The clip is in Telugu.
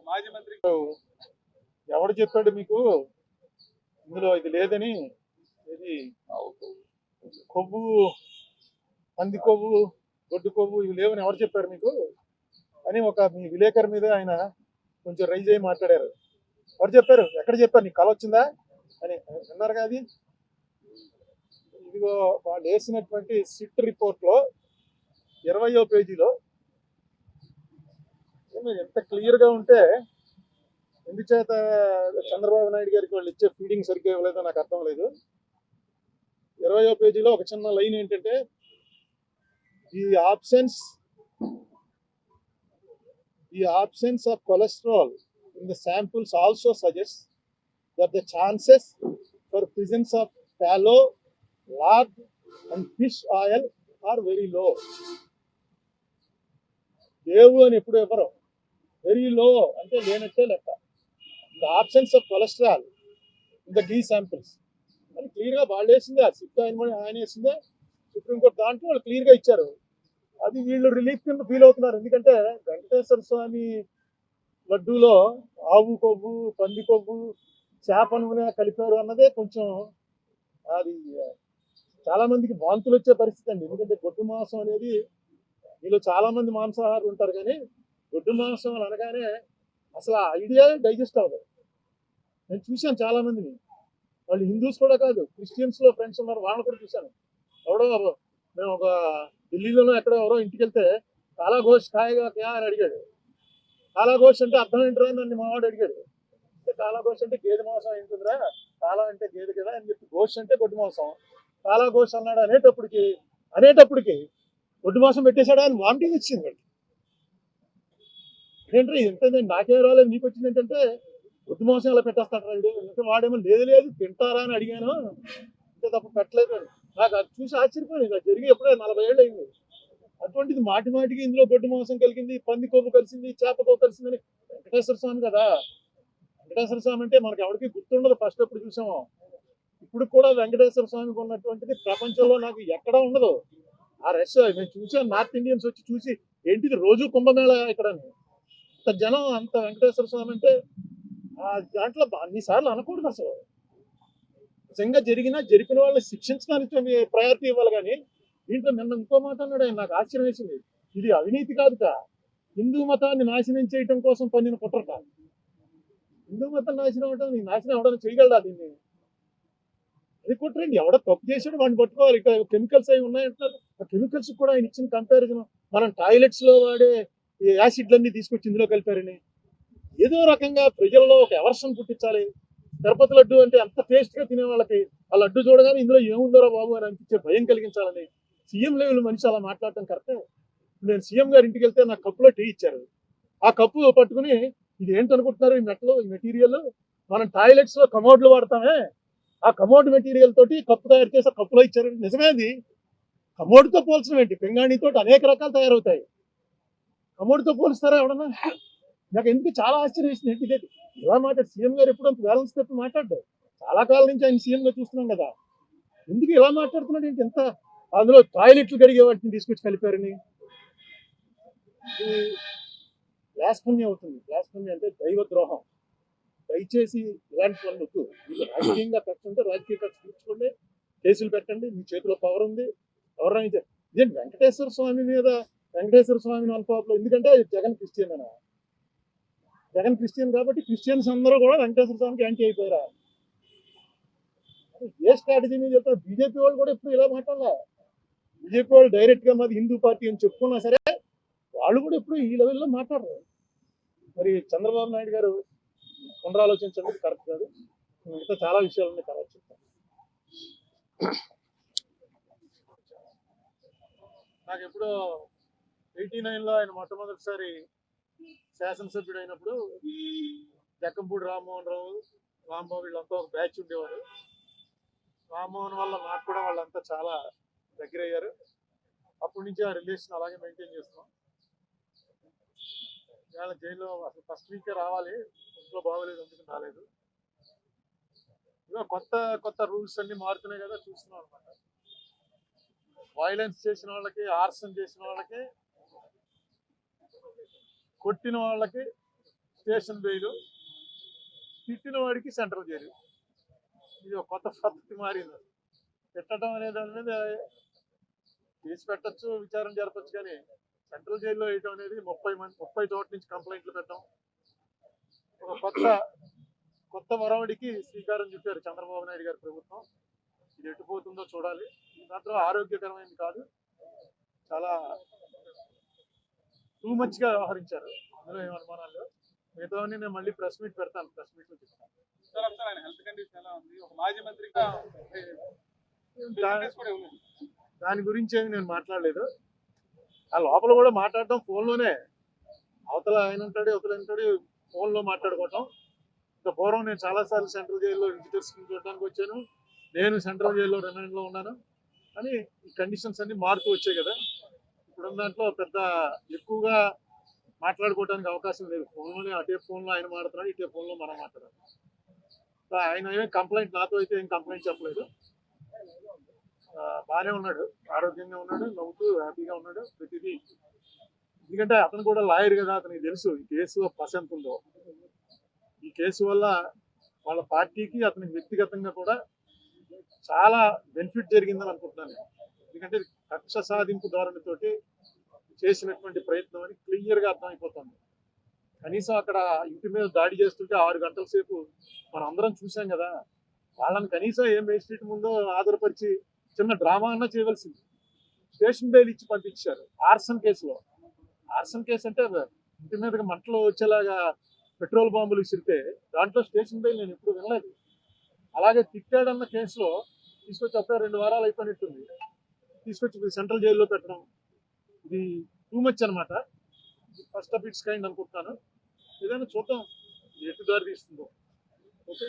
మాజీ మంత్రి ఎవడు చెప్పాడు మీకు ఇందులో ఇది లేదని? ఇది కొవ్వు, పంది కొవ్వు, గొడ్డు కొవ్వు ఇవి లేవని ఎవరు చెప్పారు మీకు అని ఒక మీ విలేకరు మీద ఆయన కొంచెం రైజ్ అయ్యి మాట్లాడారు. ఎవరు చెప్పారు? ఎక్కడ చెప్పారు? నీకు కళ వచ్చిందా అని విన్నారు కదా? ఇదిగో వాళ్ళు వేసినటువంటి సిట్ రిపోర్ట్లో 20వ పేజీలో ఎంత క్లియర్గా ఉంటే ఎందుచేత చంద్రబాబు నాయుడు గారికి వాళ్ళు ఇచ్చే ఫీడింగ్ సరిగ్గా ఇవ్వలేదో నాకు అర్థం లేదు. 20వ పేజీలో ఒక చిన్న లైన్ ఏంటంటే, the absence of cholesterol in the samples also suggests that the chances for presence of tallow, lard and fish oil are very low. లేవు అని ఎప్పుడు ఎవరు? వెరీ లో అంటే లేనట్టే లెక్క. The absence of cholesterol in the ghee samples అని క్లియర్గా వాళ్ళు వేసిందే. సిట్ ఆయన వేసిందే. సుప్రీంకోర్టు దాంట్లో వాళ్ళు క్లియర్గా ఇచ్చారు. అది వీళ్ళు రిలీఫ్ కింద ఫీల్ అవుతున్నారు. ఎందుకంటే వెంకటేశ్వర స్వామి లడ్డూలో ఆవు కొవ్వు, పంది కొవ్వు, చేప నూనె కలిపారు అన్నదే కొంచెం అది చాలా మందికి వాంతులు వచ్చే పరిస్థితి అండి. ఎందుకంటే గొడ్డు మాంసం అనేది వీళ్ళు చాలా మంది మాంసాహారులు ఉంటారు, కానీ గొడ్డు మాంసం అనగానే అసలు ఆ ఐడియా డైజెస్ట్ అవ్వదు. నేను చూశాను చాలా మందిని. వాళ్ళు హిందూస్ కూడా కాదు, క్రిస్టియన్స్లో ఫ్రెండ్స్ ఉన్నారు, వాళ్ళని కూడా చూశాను. ఎవడో మేము ఒక ఢిల్లీలోనో ఎక్కడో ఎవరో ఇంటికి వెళ్తే కాలా ఘోష్ ఖాయగా క్యా అని అడిగాడు. కాలా ఘోష్ అంటే అర్థం ఏంటరా అని నన్ను మావాడు అడిగాడు. అంటే కాలా ఘోష్ అంటే గేదె మాంసం ఏంటుందిరా, కాలా అంటే గేదె కదా అని చెప్పి, ఘోష్ అంటే గొడ్డు మాంసం, కాలా ఘోష్ అన్నాడు. అనేటప్పటికి గొడ్డు మాంసం పెట్టేశాడు. ఆయన వామిటింగ్ వచ్చింది. ఏంటంటే ఏంటంటే నాకేం రాలేదు, నీకు వచ్చింది ఏంటంటే గొడ్డు మాంసం ఎలా పెట్టేస్తాడు రాడు అంటే, వాడేమో లేదు తింటారా అని అడిగాను, అంతే తప్ప పెట్టలేదు. నాకు అది చూసి ఆశ్చర్యపోయింది. అది జరిగి ఎప్పుడే 40 ఏళ్ళు అయింది. అటువంటిది మాటికి ఇందులో గొడ్డు మాంసం కలిగింది, పంది కొవ్వు కలిసింది, చేప కొవ్వు కలిసిందని. వెంకటేశ్వర స్వామి కదా, వెంకటేశ్వర స్వామి అంటే మనకి ఎవరికి గుర్తుండదు. ఫస్ట్ ఎప్పుడు చూసామో ఇప్పుడు కూడా వెంకటేశ్వర స్వామికి ఉన్నటువంటిది ప్రపంచంలో నాకు ఎక్కడా ఉండదు. ఆ రష్ నేను చూసాను. నార్త్ ఇండియన్స్ వచ్చి చూసి ఏంటిది రోజు కుంభమేళ ఇక్కడ అంత జనం, అంత వెంకటేశ్వర స్వామి అంటే ఆ దాంట్లో అన్నిసార్లు అనకూడదు. అసలు నిజంగా జరిపిన వాళ్ళని శిక్షించడానికి ప్రయారిటీ ఇవ్వాలి. కానీ దీంట్లో నిన్న ఇంకో మాట అన్నాడు ఆయన, నాకు ఆశ్చర్యం వేసింది. ఇది అవినీతి కాదుట, హిందూ మతాన్ని నాశనం చేయటం కోసం పన్నిన కుట్రట. హిందూ మతం నాశనం అవడం, నీ నాశనం అవడం చేయగలడా దీన్ని? అది కుట్రండి. ఎవడో తప్పు చేసాడు వాడిని పట్టుకోవాలి. ఇక కెమికల్స్ అవి ఉన్నాయంటారు. ఆ కెమికల్స్ కూడా ఆయన ఇచ్చిన కంపారిజన్, మనం టాయిలెట్స్ లో వాడే యాసిడ్లన్నీ తీసుకొచ్చి ఇందులో కలిపారని ఏదో రకంగా ప్రజల్లో ఒక ఎవర్షన్ పుట్టించాలి. తిరుపతి లడ్డు అంటే అంత టేస్ట్ గా తినే వాళ్ళకి ఆ లడ్డు చూడగానే ఇందులో ఏముందోరా బాబు అని అనిపించే భయం కలిగించాలని సీఎం లెవెల్ మనిషి అలా మాట్లాడటం కరెక్టే. నేను సీఎం గారి ఇంటికి వెళ్తే నాకు కప్పులో టీ ఇచ్చారు. ఆ కప్పు పట్టుకుని ఇది ఏంటనుకుంటున్నారు, ఈ మెటల్, ఈ మెటీరియల్ మనం టాయిలెట్స్ లో కమోడ్లు వాడతామే, ఆ కమోడ్ మెటీరియల్ తోటి కప్పు తయారు చేసి ఆ కప్పులో ఇచ్చారు. నిజమేది. కమోడ్తో పోల్చడం ఏంటి? పింగాణితో అనేక రకాలు తయారవుతాయి. కమోడ్తో పోలుస్తారా ఎవడన్నా? నాకు ఎందుకు చాలా ఆశ్చర్యం వేసింది. ఏంటి ఇదే ఇలా మాట్లాడు సీఎం గారు ఎప్పుడు అంత బ్యాలెన్స్ తప్పి మాట్లాడ్డారు. చాలా కాలం నుంచి ఆయన సీఎంగా చూస్తున్నాం కదా, ఎందుకు ఇలా మాట్లాడుతున్నాడు ఏంటి? ఎంత అందులో టాయిలెట్లు కడిగే వాటిని తీసుకొచ్చి కలిపారని. బ్లాస్ఫమీ అవుతుంది. బ్లాస్ఫమీ అంటే దైవ ద్రోహం. దయచేసి ఇలాంటి వాళ్ళు వద్దు. మీకు రాజకీయంగా కక్ష ఉంటే రాజకీయ కక్ష తీర్చుకోండి, కేసులు పెట్టండి, మీ చేతిలో పవర్ ఉంది. ఎవరైనా ఇదే వెంకటేశ్వర స్వామి మీద, వెంకటేశ్వర స్వామి అల్పాపులో, ఎందుకంటే జగన్ క్రిస్టియన్ అనా? జగన్ క్రిస్టియన్ కాబట్టి క్రిస్టియన్స్ అందరూ కూడా వెంకటేశ్వర స్వామికి యాంటీ అయిపోయారా? ఏ స్ట్రాటజీ మీద చెప్తారు? బీజేపీ వాళ్ళు కూడా ఎప్పుడు ఇలా మాట్లాడాల. బీజేపీ వాళ్ళు డైరెక్ట్ గా మాది హిందూ పార్టీ అని చెప్పుకున్నా సరే వాళ్ళు కూడా ఎప్పుడు ఈ లెవెల్లో మాట్లాడరు. మరి చంద్రబాబు నాయుడు గారు పునరాలోచించండి, కరెక్ట్ కాదు. మిగతా చాలా విషయాలు ఉన్నాయి, చాలా చెప్తాను. నాకు ఎప్పుడో 89లో ఆయన మొట్టమొదటిసారి శాసనసభ్యుడు అయినప్పుడు జక్కంపూడి రామ్మోహన్ రావు, రాంబాబు వీళ్ళంతా ఒక బ్యాచ్ ఉండేవారు. రామ్మోహన్ వల్ల నాకు కూడా వాళ్ళంతా చాలా దగ్గర అయ్యారు. అప్పటి నుంచి ఆ రిలేషన్ అలాగే మెయింటైన్ చేస్తున్నాం. ఇవాళ జైల్లో అసలు ఫస్ట్ వీకే రావాలి, ఇంట్లో బాగోలేదు అందుకని రాలేదు. ఇక కొత్త రూల్స్ అన్ని మారుతున్నాయి కదా, చూస్తున్నాం అనమాట. వైలెన్స్ చేసిన వాళ్ళకి, ఆర్సన్ చేసిన వాళ్ళకి, కొట్టిన వాళ్ళకి స్టేషన్ బెయిల్, తిట్టిన వాడికి సెంట్రల్ జైలు. ఇది ఒక కొత్త పద్ధతి మారింది. పెట్టడం అనే దాని మీద కేసు పెట్టచ్చు, విచారణ జరపచ్చు, కానీ సెంట్రల్ జైల్లో వేయడం అనేది 30 చోట్ల నుంచి కంప్లైంట్లు పెట్టడం ఒక కొత్త వరవడికి శ్రీకారం చుట్టారు చంద్రబాబు నాయుడు గారి ప్రభుత్వం. ఇది ఎటుపోతుందో చూడాలి. ఇది మాత్రం ఆరోగ్యకరమైనది కాదు, చాలా టూ మచ్ గా వ్యవహరించారు. అందులో ఏం అనుమానాలు లేవు. మిగతావన్నీ నేను మళ్ళీ ప్రెస్ మీట్ పెడతాను, ప్రెస్ మీట్ లో చెప్తాను. దాని గురించి ఏమి నేను మాట్లాడలేదు. ఆ లోపల కూడా మాట్లాడటం ఫోన్లోనే, అవతల ఆయన ఉంటాడు, అవతల ఉంటాడు, ఫోన్లో మాట్లాడుకోవటం. ఇంకా పూర్వం నేను చాలాసార్లు సెంట్రల్ జైల్లో విజిటర్స్ చూడడానికి వచ్చాను, నేను సెంట్రల్ జైల్లో రిమాండ్లో ఉన్నాను. కానీ ఈ కండిషన్స్ అన్ని మారుతూ వచ్చాయి కదా. ఇప్పుడున్న దాంట్లో పెద్ద ఎక్కువగా మాట్లాడుకోవడానికి అవకాశం లేదు. ఫోన్లోనే అటే ఫోన్లో ఆయన మాట్లాడుతున్నాడు, ఇటే ఫోన్లో మనం మాట్లాడాలి. ఆయన ఏం కంప్లైంట్, నాతో అయితే ఏం కంప్లైంట్ చెప్పలేదు. బాగానే ఉన్నాడు, ఆరోగ్యంగా ఉన్నాడు, నవ్వుతూ హ్యాపీగా ఉన్నాడు ప్రతిదీ. ఎందుకంటే అతను కూడా లాయర్ కదా, అతనికి తెలుసు ఈ కేసులో పస ఎంత ఉందో. ఈ కేసు వల్ల వాళ్ళ పార్టీకి అతనికి వ్యక్తిగతంగా కూడా చాలా బెనిఫిట్ జరిగిందని అనుకుంటున్నాను. ఎందుకంటే కక్ష సాధింపు ధోరణితోటి చేసినటువంటి ప్రయత్నం అని క్లియర్గా అర్థమైపోతుంది. కనీసం అక్కడ ఇంటి మీద దాడి చేస్తుంటే 6 గంటల సేపు మనం అందరం చూసాం కదా. వాళ్ళని కనీసం ఏం మేజిస్ట్రేట్ ముందో ఆధారపరిచి చిన్న డ్రామా అన్నా చేయవలసింది. స్టేషన్ బెయిల్ ఇచ్చి పంపించారు ఆర్సన్ కేసులో. ఆర్సన్ కేసు అంటే ఇంటి మీదకి మంటలు వచ్చేలాగా పెట్రోల్ బాంబులు విసిరితే దాంట్లో స్టేషన్ బెయిల్ నేను ఎప్పుడు వినలేదు. అలాగే తిట్టాడన్న కేసులో తీసుకొచ్చి అప్పుడే 2 వారాలు అయిపోయినట్టుంది, తీసుకొచ్చి సెంట్రల్ జైల్లో పెట్టడం ఇది టూ మచ్ అనమాట. ఫస్ట్ ఆఫ్ ఇట్స్ కైండ్ అనుకుంటున్నాను. ఏదైనా చూద్దాం ఎటు దారి తీస్తుందో. ఓకే.